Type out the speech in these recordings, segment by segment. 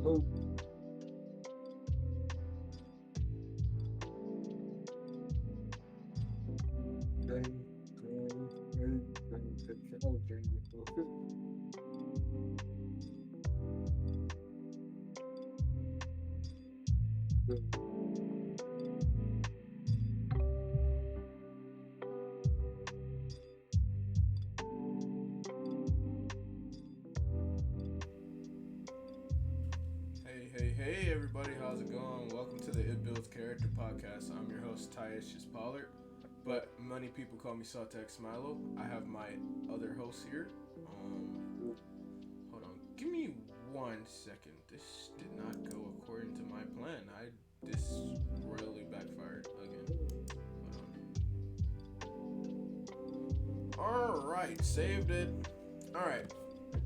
Hey, everybody, how's it going? Welcome to the It Builds Character podcast. I'm your host, Tyus Pollard, but many people call me Saltex Smilo. I have my other host here. Hold on, give me 1 second. This did not go according to my plan. This royally backfired again. Hold on. Alright, saved it. Alright.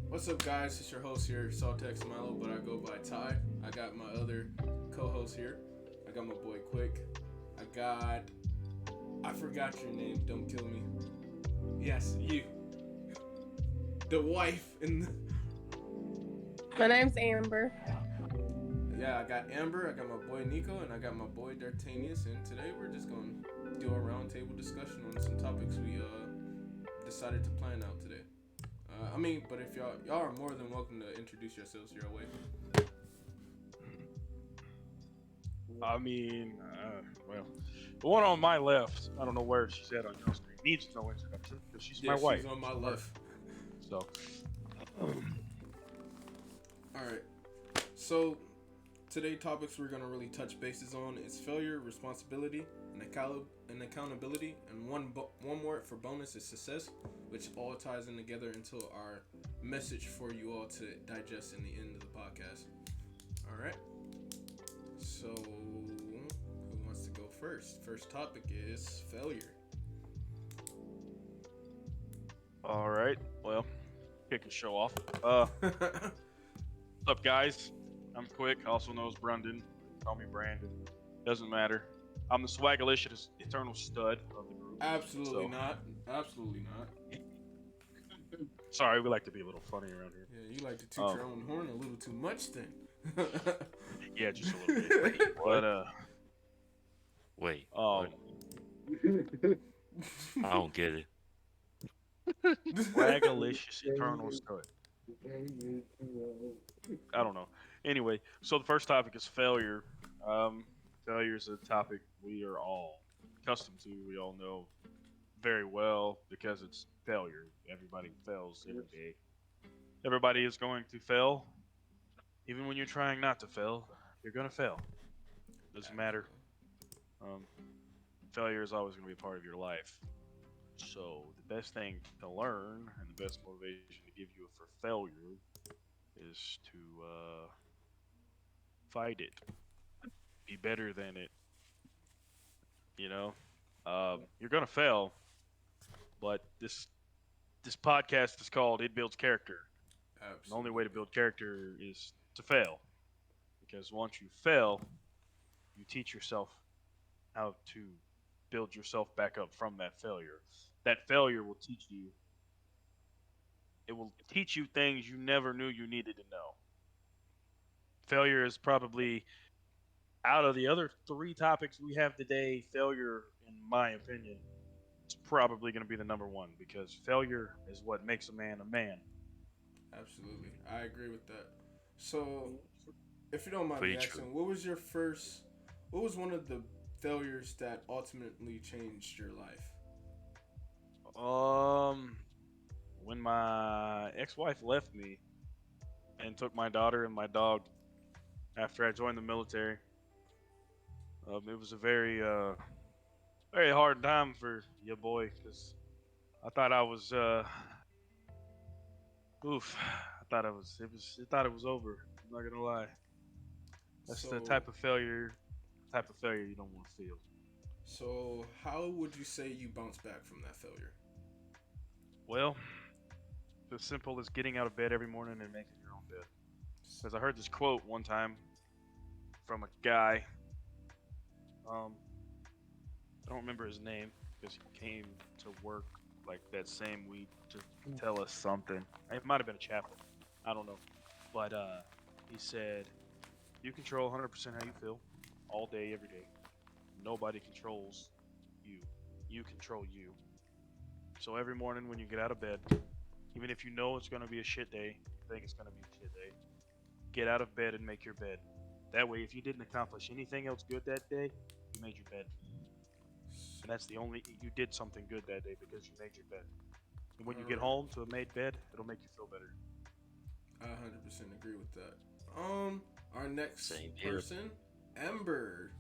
What's up, guys? It's your host here, Saltex Smilo, but I go by Ty. I got my other co-host here. I got my boy Quick. I forgot your name. Don't kill me. Yes, you. The wife in the... My name's Amber. Yeah, I got Amber, I got my boy Nico, and I got my boy D'Artanius, and today we're just going to do a roundtable discussion on some topics we decided to plan out today. But if y'all are more than welcome to introduce yourselves your way. Well, the one on my left, I don't know where she's at on your screen, needs no introduction because she's my wife. She's on my left. So, alright. So, today topics we're going to really touch bases on is failure, responsibility, and accountability, and one more for bonus is success, which all ties in together into our message for you all to digest in the end of the podcast. Alright. So, who wants to go first? First topic is failure. all right. Well, kick the show off. What's up, guys? I'm Quick, also known as Brandon. Call me Brandon. Doesn't matter. I'm the swagalicious eternal stud of the group. Absolutely not. Absolutely not. Sorry, we like to be a little funny around here. Yeah, you like to toot your own horn a little too much then. Yeah, just a little bit. But, Wait. what? I don't get it. Swagalicious eternal stud. I don't know. Anyway, so the first topic is failure. Failure is a topic we are all accustomed to. We all know very well because it's failure. Everybody fails every day. Everybody is going to fail. Even when you're trying not to fail, you're going to fail. Doesn't matter. Failure is always going to be a part of your life. So the best thing to learn and the best motivation to give you for failure is to fight it. Be better than it. You know, you're gonna fail, but this podcast is called "It Builds Character." Absolutely. The only way to build character is to fail, because once you fail, you teach yourself how to build yourself back up from that failure. That failure will teach you. It will teach you things you never knew you needed to know. Failure is probably, out of the other three topics we have today, failure, in my opinion, is probably going to be the number one, because failure is what makes a man a man. Absolutely. I agree with that. So, if you don't mind me Pretty asking, true. what was one of the failures that ultimately changed your life? When my ex-wife left me and took my daughter and my dog after I joined the military, it was a very, very hard time for your boy, because I thought I was, I thought it was over. I'm not gonna lie. That's the type of failure you don't want to feel. So, how would you say you bounced back from that failure? Well, as simple as getting out of bed every morning and making your own bed. Because I heard this quote one time from a guy. I don't remember his name because he came to work like that same week to tell us something. It might have been a chaplain. I don't know. But he said, You control 100% how you feel, all day, every day. Nobody controls you. You control you. So every morning when you get out of bed, even if you know it's gonna be a shit day, think it's gonna be a shit day, get out of bed and make your bed. That way, if you didn't accomplish anything else good that day, you made your bed. And that's the only, you did something good that day because you made your bed. And when you get Alright. home to a made bed, it'll make you feel better. I 100% agree with that. Our next Same here. person, Ember.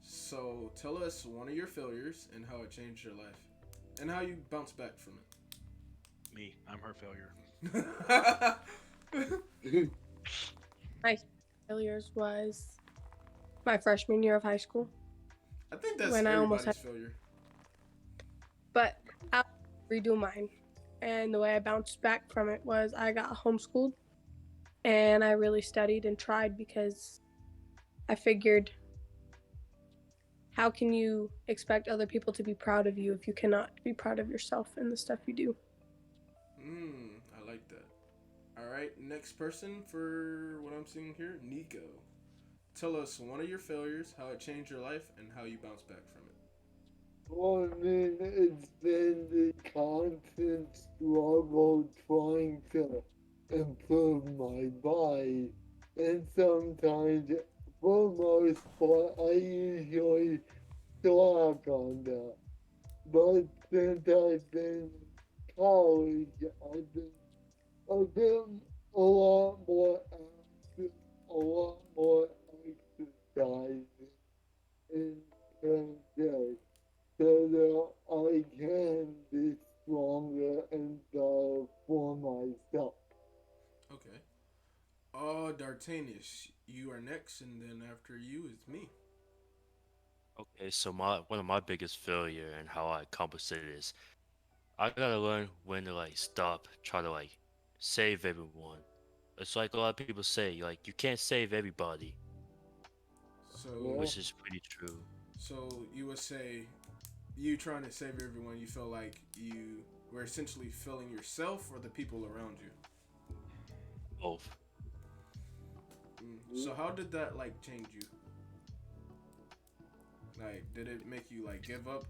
So tell us one of your failures and how it changed your life, and how you bounce back from Me, I'm her failure. it. My failures was my freshman year of high school, I think that's when I almost everybody's had, failure. but I'll redo mine. And the way I bounced back from it was I got homeschooled, and I really studied and tried because I figured, how can you expect other people to be proud of you if you cannot be proud of yourself and the stuff you do? I like that. All right, next person for what I'm seeing here, Nico. Tell us one of your failures, how it changed your life, and how you bounce back from it. Well, I mean, it's been the constant struggle trying to improve my body. And sometimes, for the most part, I usually slack on that. But since I've been in college, I've been a bit, a lot more active, a lot more exercising in day so that I can be stronger and better for myself. Okay. D'Artanius, you are next, and then after you is me. Okay, so my one of my biggest failure and how I accomplish it is I gotta learn when to like stop, try to like save everyone. It's like a lot of people say, like you can't save everybody, So, Yeah. which is pretty true. so you would say you trying to save everyone. You feel like you were essentially failing yourself or the people around you. Both. So how did that like change you? Like, did it make you like give up,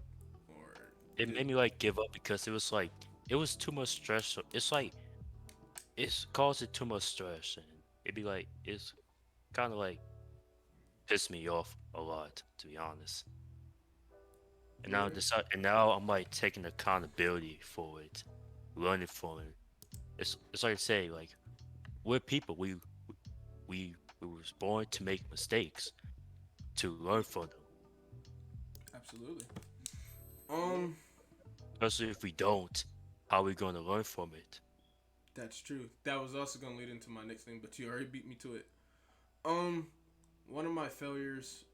or It did? made me like give up because it was like it was too much stress. It's like it's causing too much stress, and it'd be like it's kind of like pissed me off a lot, to be honest. Okay. And now I'm like taking accountability for it, learning from it. It's like I say, like we're people. We was born to make mistakes, to learn from them. Absolutely. Yeah. Um, Especially if we don't, how are we gonna learn from it? that's true. That was also gonna lead into my next thing, but you already beat me to it. Um, one of my failures.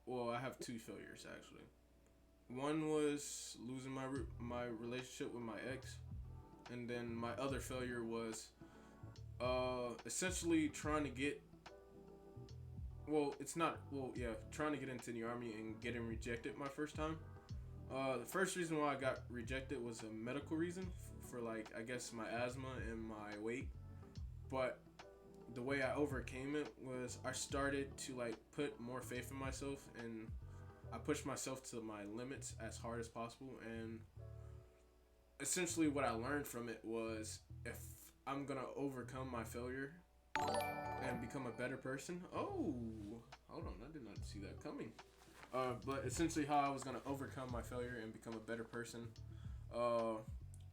Well, I have two failures actually. One was losing my relationship with my ex, and then my other failure was essentially trying to get. Well, it's not. Well, yeah, trying to get into the army and getting rejected my first time. The first reason why I got rejected was a medical reason for like I guess my asthma and my weight. But the way I overcame it was I started to like put more faith in myself, and I pushed myself to my limits as hard as possible. And essentially what I learned from it was if I'm gonna overcome my failure and become a better person. Oh, hold on, I did not see that coming. But essentially, how I was gonna overcome my failure and become a better person. Uh,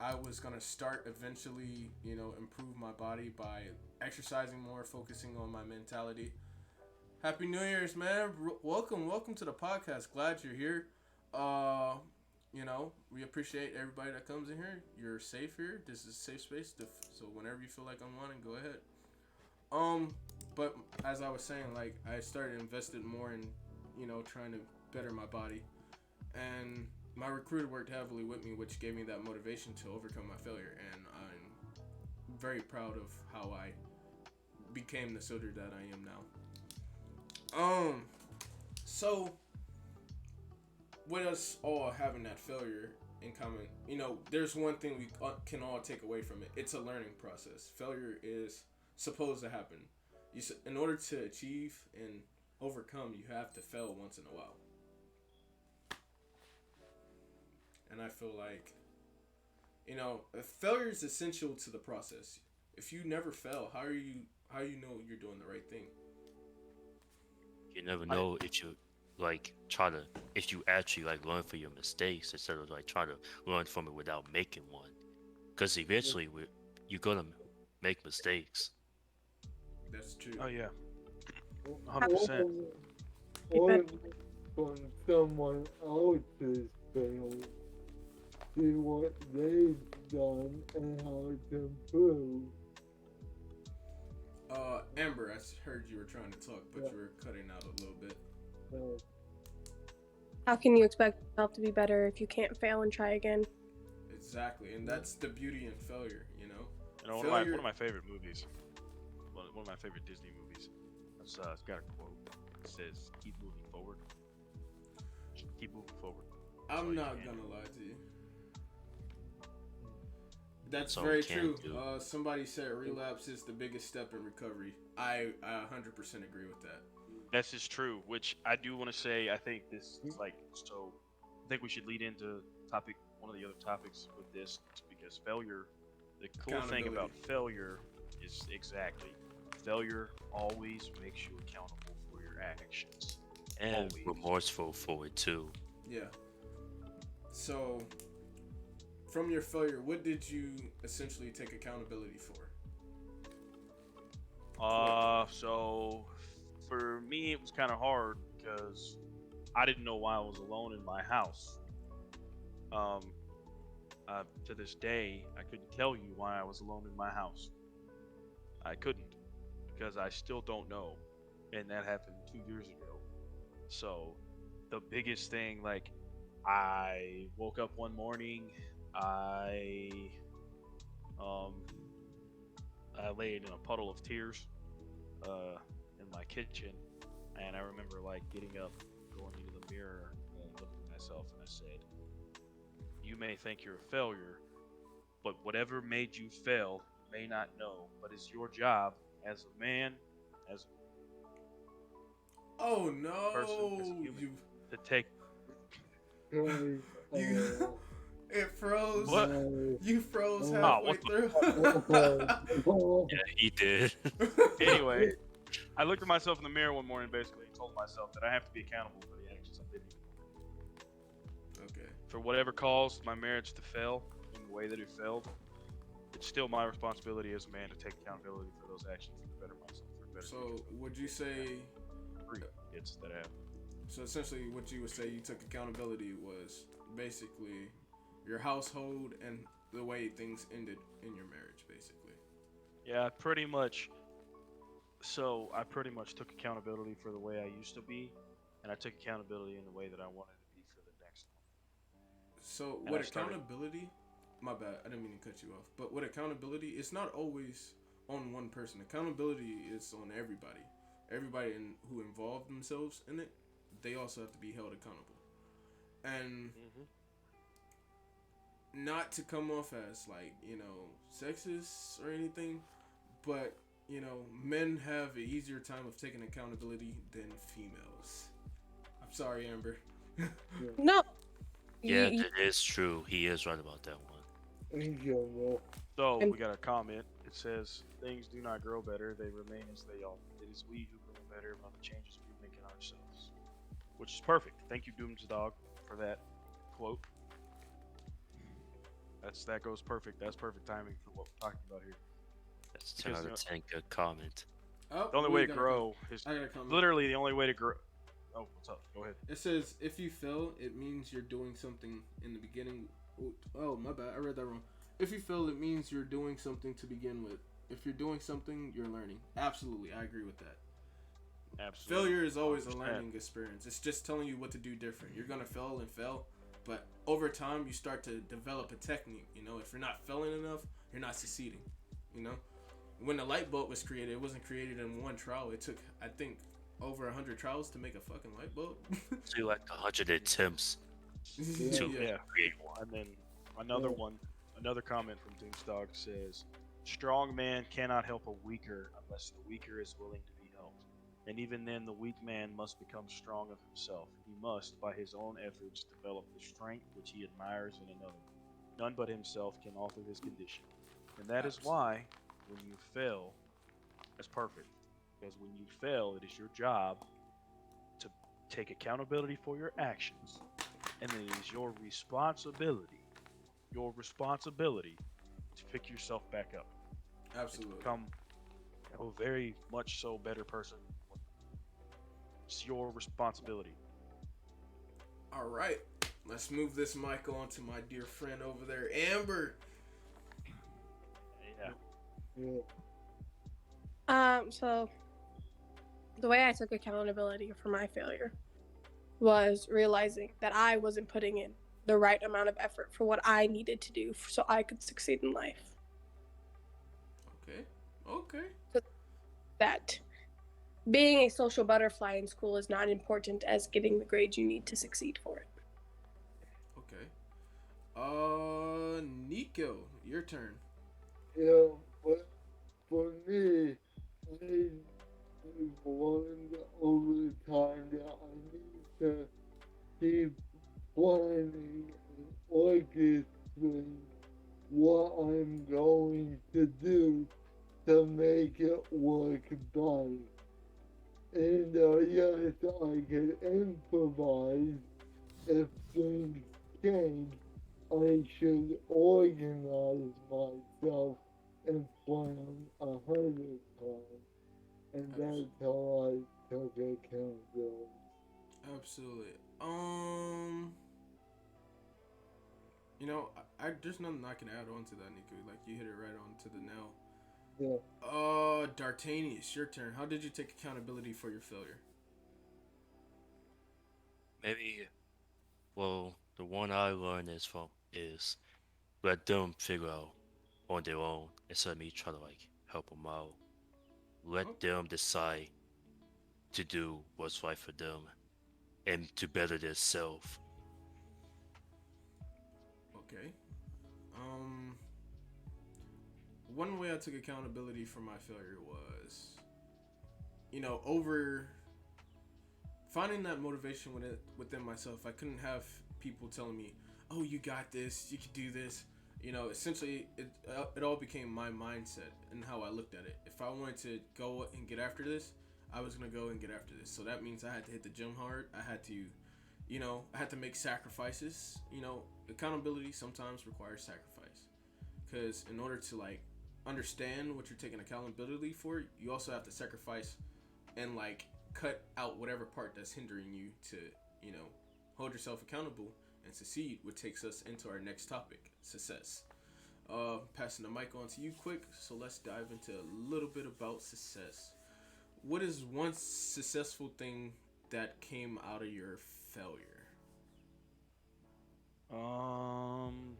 I was gonna start eventually, improve my body by exercising more, focusing on my mentality. Happy New Year's, man! Welcome to the podcast. Glad you're here. Uh, we appreciate everybody that comes in here. You're safe here. This is a safe space. So whenever you feel like unwinding, go ahead. Um, but as I was saying, like I started invested more in, trying to better my body, and my recruiter worked heavily with me, which gave me that motivation to overcome my failure, and I'm very proud of how I became the soldier that I am now. So with us all having that failure in common, there's one thing we can all take away from it. It's a learning process. Failure is supposed to happen. in order to achieve and overcome, you have to fail once in a while. And I feel like, failure is essential to the process. If you never fail, how you know you're doing the right thing? You never know if you if you actually like learn from your mistakes instead of like trying to learn from it without making one. Because eventually you're gonna make mistakes. That's true. Oh yeah, Or 100%. or from someone else's fail, see what they've done and how to improve. Amber, I heard you were trying to talk, but Yeah. you were cutting out a little bit. So, How can you expect yourself to be better if you can't fail and try again? Exactly, and that's the beauty in failure. One Failure- of my favorite movies, one of my favorite Disney movies. It's got a quote. It says, "Keep moving forward. Keep moving forward." That's all I'm you not can gonna do. lie to you. That's That's all we very can true. do. Somebody said relapse is the biggest step in recovery. I 100% agree with that. That's just true. Which I do want to say. I think this is like so. I think we should lead into one of the other topics with this because failure. The cool thing about Accountability. failure is exactly failure always makes you accountable for your actions. And Always. remorseful for it too. Yeah. So, from your failure, what did you essentially take accountability for? So for me, it was kind of hard because I didn't know why I was alone in my house. To this day, I couldn't tell you why I was alone in my house. I couldn't because I still don't know, and that happened 2 years ago. So the biggest thing, like, I woke up one morning, um, I laid in a puddle of tears in my kitchen, and I remember like getting up, going into the mirror, and looking at myself, and I said, "You may think you're a failure, but whatever made you fail, you may not know, but it's your job as a man, as Oh a person, as a no! human, to take." sorry, You it froze. What? You froze Oh, halfway what through. Yeah, he did. Anyway, I looked at myself in the mirror one morning, basically, and told myself that I have to be accountable for the actions I did. Okay. For whatever caused my marriage to fail in the way that it failed, it's still my responsibility as a man to take accountability for those actions to better myself. For better So, would you say? kids that have. So essentially, what you would say you took accountability was basically your household and the way things ended in your marriage, basically. Yeah, pretty much. So I pretty much took accountability for the way I used to be, and I took accountability in the way that I wanted to be for the next one. So And with I started- accountability, my bad, I didn't mean to cut you off. But with accountability, it's not always on one person. Accountability is on everybody. Everybody who involved themselves in it, they also have to be held accountable. And not to come off as like, sexist or anything, but men have an easier time of taking accountability than females. I'm sorry, Amber. No. Yeah, You- that is true. He is right about that one. thank you, bro. So And- we got a comment. It says, "Things do not grow better; they remain as they are. It is we who grow better by the changes we make in ourselves." Which is perfect. Thank you, Doom's Dog, for that quote. That goes perfect. That's perfect timing for what we're talking about here. That's 10 Because, out of 10. Good comment. Oh, The only we way to got a grow is I got a comment. literally the only way to grow. Oh, what's up? Go ahead. It says if you fail, it means you're doing something in the beginning. Oh, my bad. I read that wrong. If you fail, it means you're doing something to begin with. If you're doing something, you're learning. Absolutely, I agree with that. Absolutely. Failure is always a 100%. learning experience. It's just telling you what to do different. You're gonna fail and fail, but over time you start to develop a technique. If you're not failing enough, you're not succeeding. When the light bulb was created, it wasn't created in one trial. It took, I think, over 100 trials to make a fucking light bulb. So like 100 attempts to Yeah. create one. And then another comment from Doom's Dog says, "Strong man cannot help a weaker unless the weaker is willing to And even then, the weak man must become strong of himself. He must, by his own efforts, develop the strength which he admires in another. None but himself can alter his condition. And that is Absolutely. why, when you fail, that's perfect. Because when you fail, it is your job to take accountability for your actions. And it is your responsibility to pick yourself back up and to Absolutely. become a very much so better person. It's your responsibility. All right. Let's move this mic on to my dear friend over there, Amber. Yeah. Yeah. So the way I took accountability for my failure was realizing that I wasn't putting in the right amount of effort for what I needed to do so I could succeed in life. Okay. Okay. That being a social butterfly in school is not important as getting the grades you need to succeed for it. Okay. Nico, your turn. Yeah, but for me, I've learned over time that I need to keep planning and orchestrating what I'm going to do to make it work better. And yes, I can improvise if things change. I should organize myself and plan ahead of time. And that's how I took accountability. Absolutely. There's nothing I can add on to that, Nico. Like you hit it right on to the nail. Yeah. D'Artanius, your turn. How did you take accountability for your failure? Maybe, well, the one I learned is let them figure out on their own instead of me trying to like help them out. Let Oh, them decide to do what's right for them and to better themselves. okay. Um, One way I took accountability for my failure was, over finding that motivation within myself. I couldn't have people telling me, "Oh, you got this. You can do this." Essentially, it all became my mindset and how I looked at it. If I wanted to go and get after this, I was gonna go and get after this. So that means I had to hit the gym hard. I had to make sacrifices. Accountability sometimes requires sacrifice, because in order to like understand what you're taking accountability for, you also have to sacrifice and like cut out whatever part that's hindering you to, you know, hold yourself accountable and succeed, which takes us into our next topic, success. Passing the mic on to you quick, so let's dive into a little bit about success. What is one successful thing that came out of your failure? Um.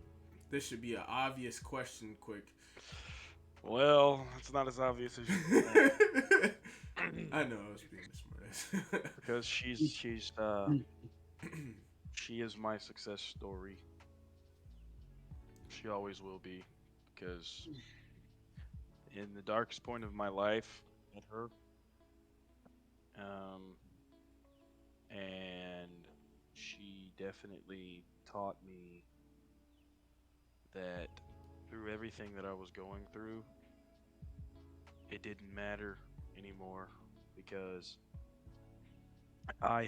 This should be an obvious question, quick. Well, it's not as obvious as you think. I know I was being a smartass. Because she is my success story. She always will be. Because in the darkest point of my life, I met her. Um, and she definitely taught me that through everything that I was going through, it didn't matter anymore because I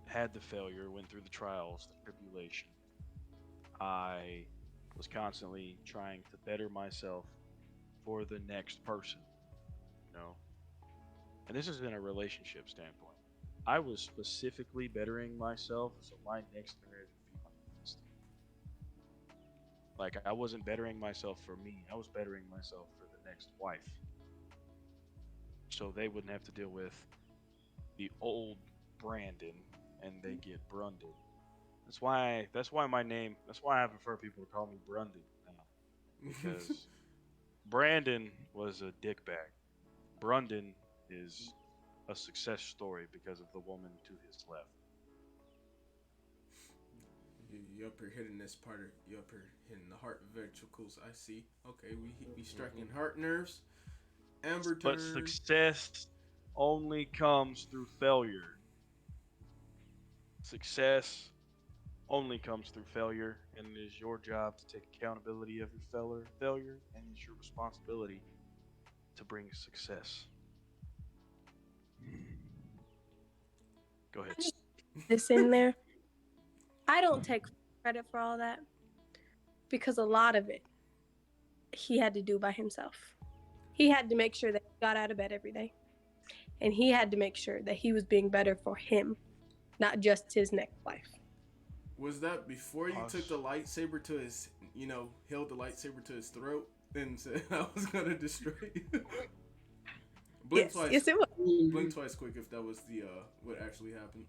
had the failure, went through the trials, the tribulation. I was constantly trying to better myself for the next person, you know. And this is in a relationship standpoint. I was specifically bettering myself so my next marriage would be my best. Like I wasn't bettering myself for me. I was bettering myself for the next wife. So they wouldn't have to deal with the old Brandon and they get Brundon. That's why I prefer people to call me Brundon now. Because Brandon was a dickbag. Brundon is a success story because of the woman to his left. You up here hitting this part of you up here hitting the heart ventricles. I see. Okay, we striking Mhm. heart nerves. Amber But turn. success only comes through failure. Success only comes through failure, and it is your job to take accountability of your failure, and it's your responsibility to bring success. Go ahead. I just this in there. I don't take credit for all that because a lot of it he had to do by himself. He had to make sure that he got out of bed every day. And he had to make sure that he was being better for him, not just his next life. Was that before you took the lightsaber to his, held the lightsaber to his throat and said, I was going to destroy you? Blink Yes, twice. yes, it was. Blink twice quick if that was the, what actually happened.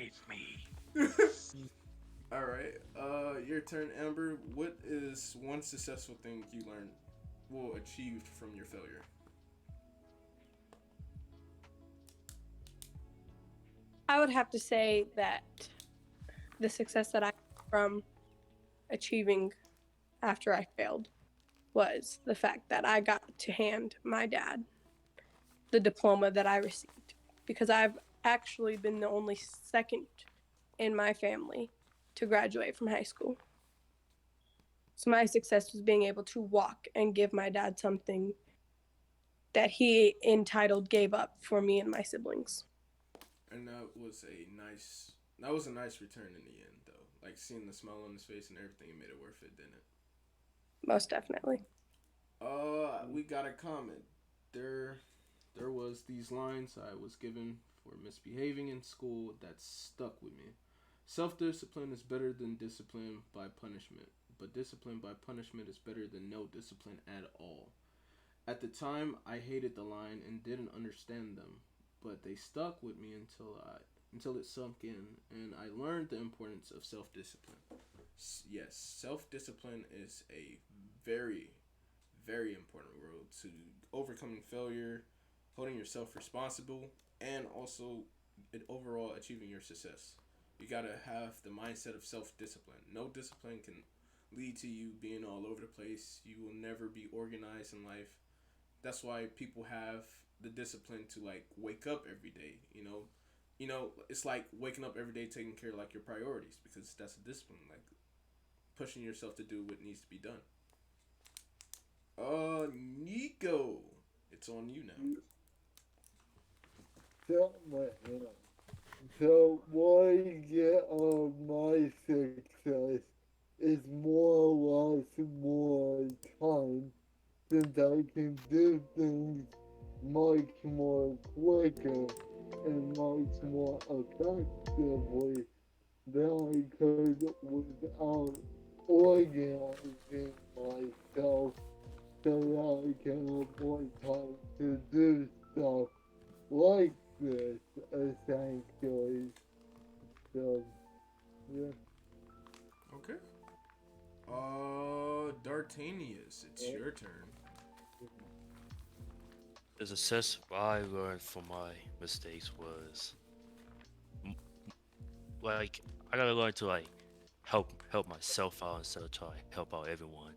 It's me. All right. Your turn, Amber. What is one successful thing you learned, achieved from your failure? I would have to say that the success that I got from achieving after I failed was the fact that I got to hand my dad the diploma that I received, because I've actually been the only second in my family to graduate from high school. So my success was being able to walk and give my dad something that he entitled gave up for me and my siblings. And that was a nice return in the end, though. Like seeing the smile on his face and everything, it made it worth it, didn't it? Most definitely. We got a comment. There was these lines I was given for misbehaving in school that stuck with me. Self-discipline is better than discipline by punishment, but discipline by punishment is better than no discipline at all. At the time, I hated the line and didn't understand them, but they stuck with me until it sunk in, and I learned the importance of self-discipline. Yes, self-discipline is a very, very important road to overcoming failure, holding yourself responsible, and also overall achieving your success. You gotta have the mindset of self-discipline. No discipline can lead to you being all over the place. You will never be organized in life. That's why people have the discipline to like wake up every day. It's like waking up every day, taking care of like your priorities, because that's a discipline. Like pushing yourself to do what needs to be done. Nico, it's on you now. So what I get of my success is more or less more time, since I can do things much more quicker and much more effectively than I could without organizing myself so that I can have more time to do stuff like this, essentially. So, yeah. Okay. D'Artanius, it's your turn. The success I learned from my mistakes was like I gotta learn to like help myself out instead of try to help out everyone.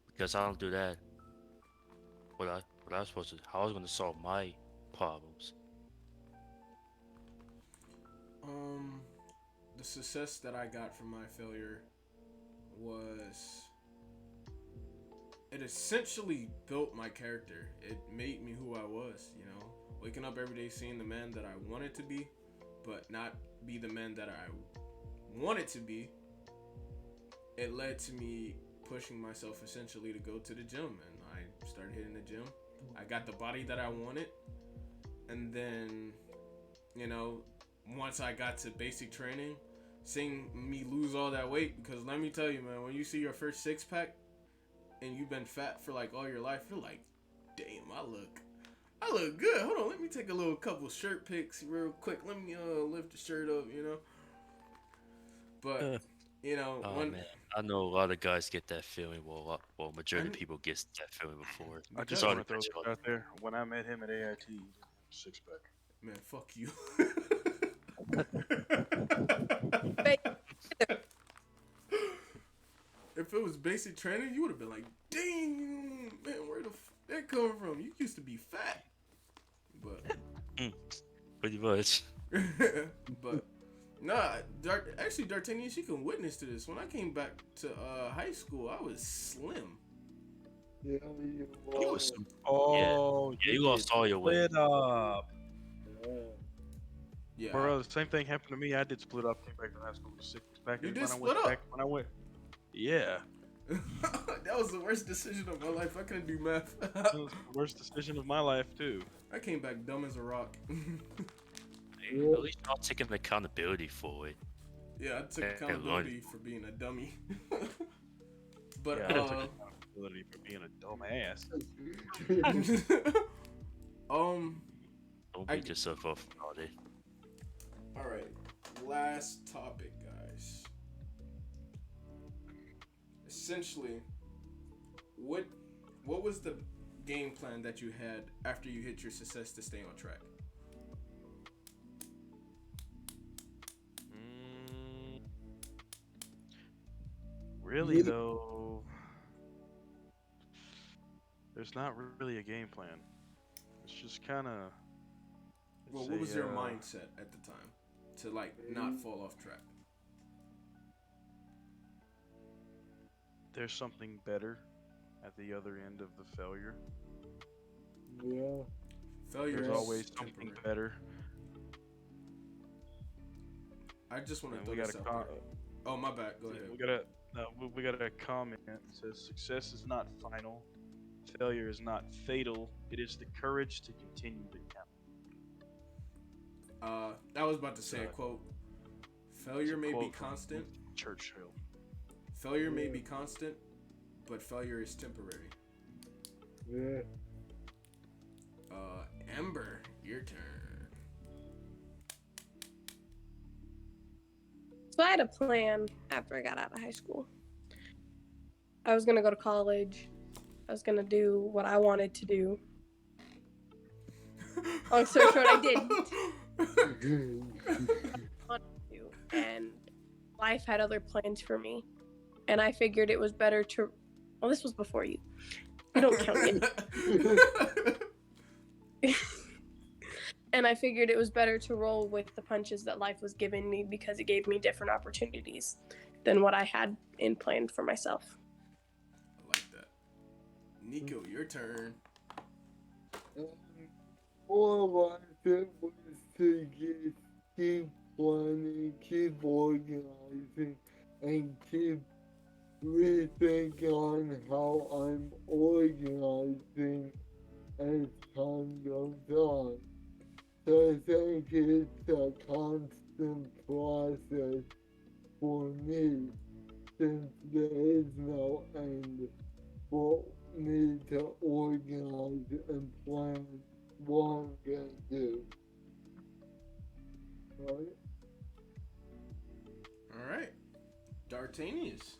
Because I don't do that, what I was supposed to, how I was gonna solve my problems. The success that I got from my failure was it essentially built my character. It made me who I was, waking up every day seeing the man that I wanted to be, but not be the man that I wanted to be. It led to me pushing myself essentially to go to the gym, and I started hitting the gym. I got the body that I wanted, and then, once I got to basic training, seeing me lose all that weight, because let me tell you, man, when you see your first six pack and you've been fat for like all your life, you're like, damn, I look good. Hold on, let me take a little couple shirt pics real quick. Let me lift the shirt up, But Oh when man, I know a lot of guys get that feeling. Well, majority of people gets that feeling before. I just Sorry want to to cut throw you this off. out there. When I met him at AIT, he didn't have a six pack. man, fuck you. But If it was basic training, you would have been like, dang, man, where the f- that coming from? You used to be fat. But Pretty much. but nah, actually D'Artagnan, she can witness to this. When I came back to high school, I was slim. Yeah, you You are. was some, Oh, yeah, you lost all your weight. split up. Yeah. Yeah, Bro, the same thing happened to me. I did split up. Came back to high school with 6 pack. You and did when I split went up? back, when I went, yeah, that was the worst decision of my life. I couldn't do math. it was the worst decision of my life too. I came back dumb as a rock. Yeah. At least y'all taking accountability for it. Yeah, I took Yeah, accountability for being a dummy. But Yeah, I took accountability for being a dumbass. Don't I- beat yourself up all day. all right, last topic, guys. Essentially, what was the game plan that you had after you hit your success to stay on track? Really Yeah. though, there's not really a game plan. It's just kind of. Well, what was your mindset at the time to like not fall off track? There's something better at the other end of the failure. Yeah. Failure There's is always something temporary. better. I just want to And throw we got this a out there. Oh, my bad. Go ahead. we got a comment that says success is not final, failure is not fatal. It is the courage to continue to count. I was about to say a quote. Failure may be Quote from constant. Churchill. Failure may be constant, but failure is temporary. Yeah. Ember, your turn. So I had a plan after I got out of high school. I was gonna go to college. I was gonna do what I wanted to do. Long story short, I didn't. And life had other plans for me. And I figured it was better to. Well, this was before you. You don't count yet. And I figured it was better to roll with the punches that life was giving me because it gave me different opportunities than what I had in plan for myself. I like that. Nico, your turn. All I did was to just keep planning, keep organizing, and keep rethinking on how I'm organizing as time goes on. So I think it's a constant process for me since there is no end for me to organize and plan what I'm gonna do. Right? All right. D'Artagnius.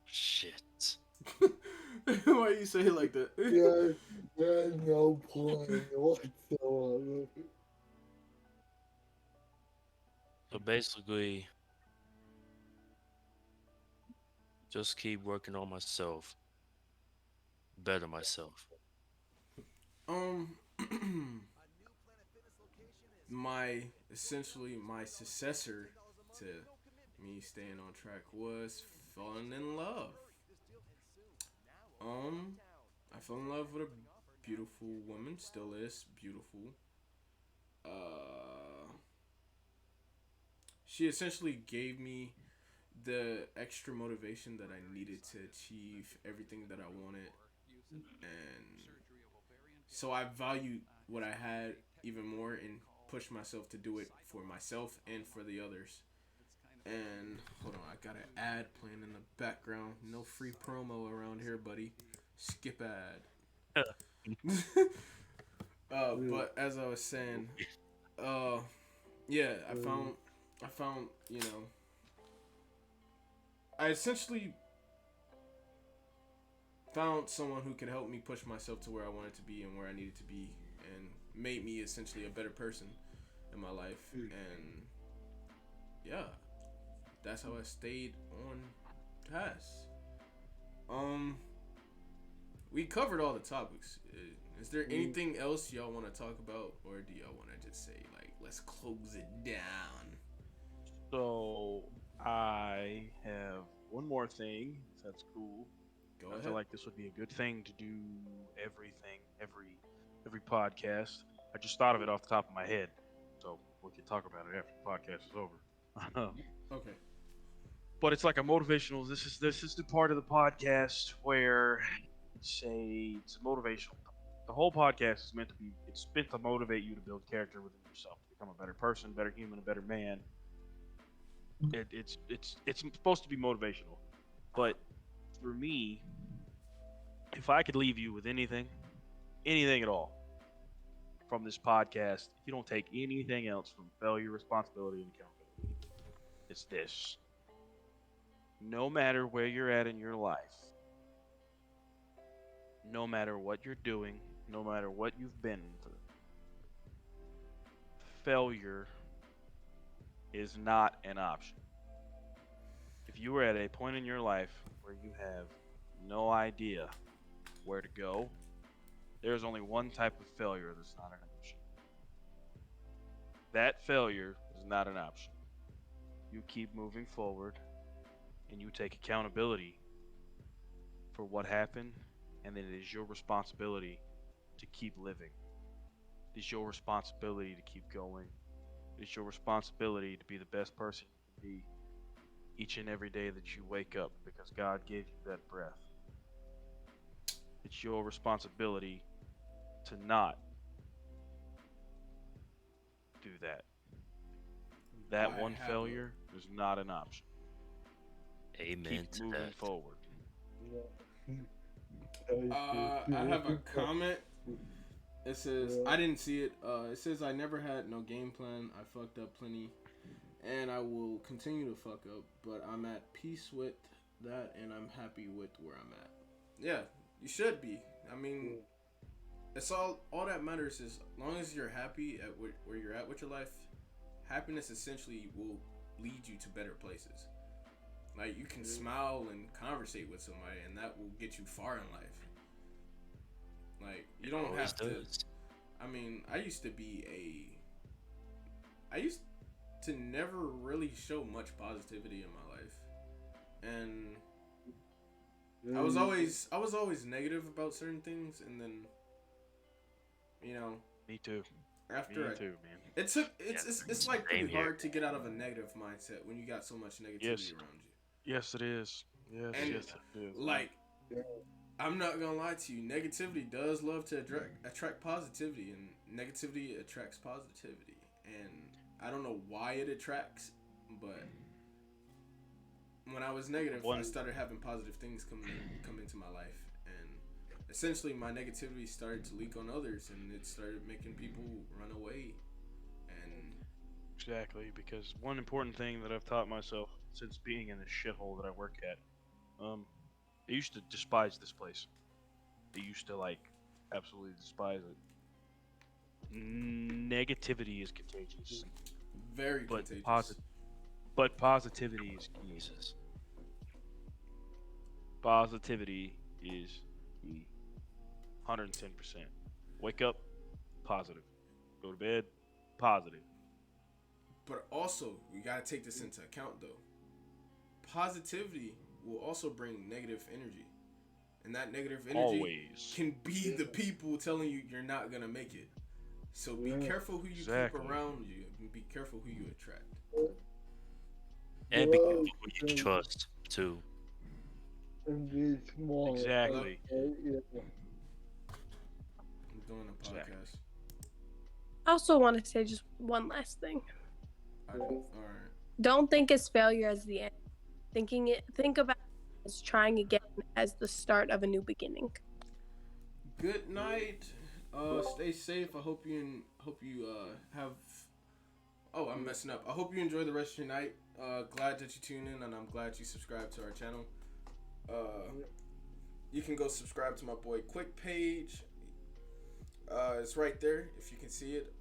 Shit. Why you say it like that? There's no plan whatsoever. So basically, just keep working on myself, better myself. Essentially my successor to me staying on track was falling in love. I fell in love with a beautiful woman, still is beautiful. She essentially gave me the extra motivation that I needed to achieve everything that I wanted, and so I valued what I had even more and pushed myself to do it for myself and for the others. And hold on, I got an ad playing in the background. No free promo around here, buddy. Skip ad. But as I was saying, yeah, I found, I essentially found someone who could help me push myself to where I wanted to be and where I needed to be, and made me essentially a better person in my life. And yeah, that's how I stayed on task. Um, we covered all the topics. Is there anything else y'all want to talk about, or do y'all want to just say like, let's close it down? So I have one more thing. If that's cool. Go I ahead. feel like this would be a good thing to do every podcast. I just thought of it off the top of my head, so we can talk about it after the podcast is over. Okay. But it's like a motivational. This is the part of the podcast where it's motivational. The whole podcast is meant to be. It's meant to motivate you to build character within yourself, to become a better person, better human, a better man. It's supposed to be motivational, but for me, if I could leave you with anything at all from this podcast, if you don't take anything else from failure, responsibility, and accountability, it's this. No matter where you're at in your life, no matter what you're doing, no matter what you've been through, failure is not an option. If you are at a point in your life where you have no idea where to go, there's only one type of failure that's not an option. That failure is not an option. You keep moving forward and you take accountability for what happened, and then it is your responsibility to keep living. It is your responsibility to keep going. It is your responsibility to be the best person you can be each and every day that you wake up, because God gave you that breath. It's your responsibility to not do that. That I one have failure is not an option. Amen Keep to moving that. forward. I have a comment. It says, I didn't see it. It says, I never had no game plan. I fucked up plenty, and I will continue to fuck up, but I'm at peace with that, and I'm happy with where I'm at. Yeah, you should be. I mean, it's all that matters is, as long as you're happy at where you're at with your life, happiness essentially will lead you to better places. Like, you can smile and conversate with somebody, and that will get you far in life. Like, you don't Always have to. does. I mean, I used to never really show much positivity in my life, and I was always negative about certain things, and then, you know, Me too. after Me too, man. it's like Same pretty here. hard to get out of a negative mindset when you got so much negativity Yes. around you. Yes, it is. Yes, And, yes, it is. Like, I'm not gonna lie to you, negativity does love to attract positivity, and negativity attracts positivity. And I don't know why it attracts, but when I was negative, I started having positive things come into my life, and essentially my negativity started to leak on others, and it started making people run away. And Exactly, because one important thing that I've taught myself since being in this shithole that I work at, I used to despise this place. I used to absolutely despise it. Negativity is contagious, very but contagious. but positivity is key. Jesus. Positivity is key. 110%. Wake up, positive. Go to bed, positive. But also, we gotta take this into account though. Positivity will also bring negative energy, and that negative energy Always. can be the people telling you you're not gonna make it. So be careful who you Exactly. keep around you, and be careful who you attract. And be careful who you trust too. And be smart. Exactly. Yeah. I'm doing a podcast. Exactly. I also want to say just one last thing. All right. Don't think as failure as the end. Think about it as trying again as the start of a new beginning. Good night. Stay safe. I hope you have. Oh, I'm messing up. I hope you enjoy the rest of your night. Glad that you tuned in, and I'm glad you subscribed to our channel. You can go subscribe to my boy Quick page. It's right there if you can see it.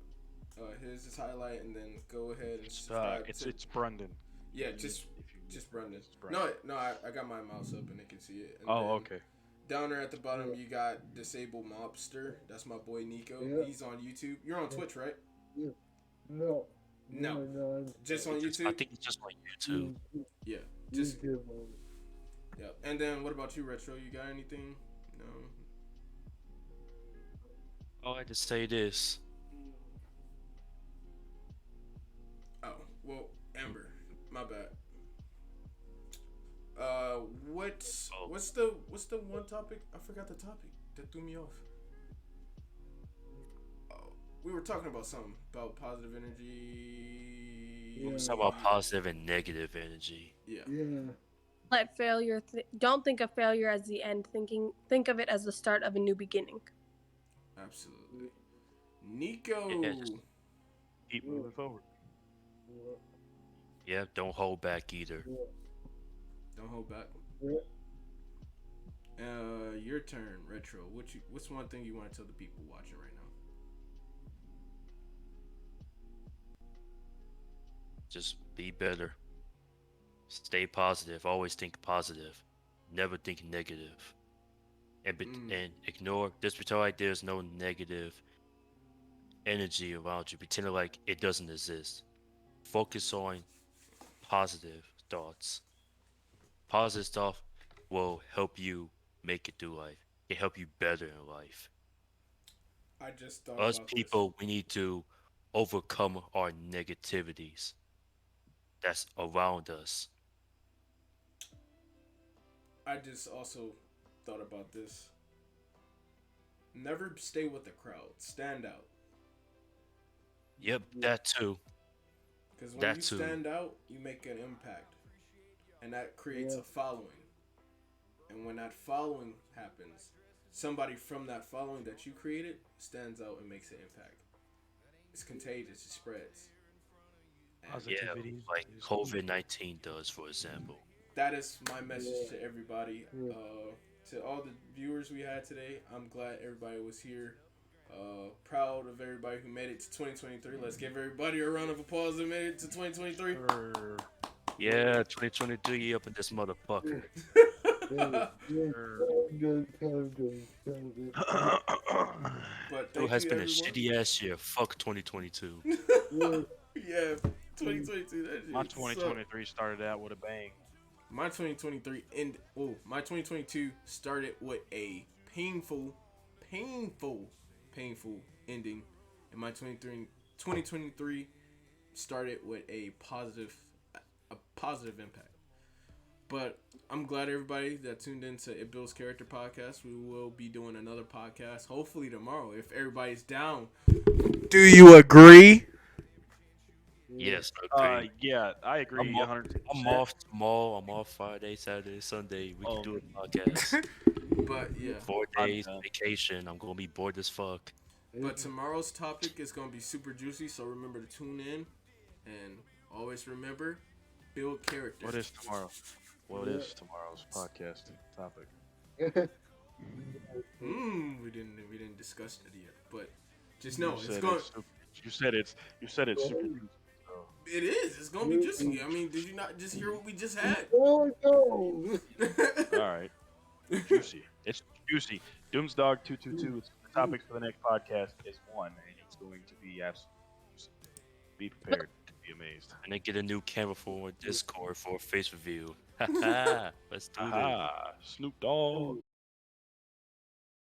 Here's his highlight, and then go ahead and subscribe. It's Brendan. Yeah, If just you Just Brendan. It's Brendan. No, I got my mouse up and I can see it. And Oh, then okay. down there at the bottom, you got Disabled Mobster. That's my boy Nico. Yeah. He's on YouTube. You're on Twitch, right? No. No. Just on I YouTube? think it's just on YouTube. Yeah. Just YouTube. yeah. And then what about you, Retro? You got anything? No. All I just say this. Oh, well, Amber. My bad. What's the one topic? I forgot the topic. That threw me off. Oh, we were talking about something about positive energy. Yeah. It's about positive and negative energy. Yeah. Yeah. Let failure. Don't think of failure as the end. Think of it as the start of a new beginning. Absolutely. Nico. Yeah, just- Keep moving forward. Yeah, don't hold back either. Don't hold back. Yeah. Your turn, Retro. What's one thing you want to tell the people watching right now? Just be better. Stay positive. Always think positive. Never think negative. And ignore. Just pretend like there's no negative energy around you. Pretend like it doesn't exist. Focus on positive thoughts. Positive stuff will help you make it through life. It help you better in life. I just thought Us about people, we need to overcome our negativities that's around us. this. I just also thought about this. Never stay with the crowd. Stand out. Yep, that too. Because when That you too. stand out, you make an impact. And that creates a following. And when that following happens, somebody from that following that you created stands out and makes an impact. It's contagious. It spreads. And Yeah, Positivity like is cool. COVID-19 does, for example. that is my message to everybody. To all the viewers we had today, I'm glad everybody was here. Proud of everybody who made it to 2023. Let's give everybody a round of applause who made it to 2023. Yeah, 2023 up in this motherfucker. But It thank has you, been a everyone. shitty ass year. Fuck 2022. Yeah, 2022. That shit My sucked. 2023 started out with a bang. My 2023 my 2022 started with a painful ending, and my 2023 started with a positive impact. But I'm glad everybody that tuned into It Builds Character podcast. We will be doing another podcast hopefully tomorrow if everybody's down. Do you agree? Yes, I agree. Yeah, I agree. I'm off, 100%. I'm off tomorrow. I'm off Friday, Saturday, Sunday. We can do a podcast. But yeah. 4 I'm days down. vacation. I'm gonna be bored as fuck. But tomorrow's topic is going to be super juicy, so remember to tune in. And always remember, build character. What is tomorrow? What is tomorrow's podcast topic? We didn't discuss it yet, but just know You it's said going. You said it's super juicy. So. It is. It's going to be juicy. I mean, did you not just hear what we just had? Oh no! All right, juicy. It's juicy. Doomsdog 222. The topic for the next podcast is one, and it's going to be absolutely juicy. Be prepared to be amazed. And then get a new camera for Discord for a face review. Let's do this. Aha, Snoop Dogg.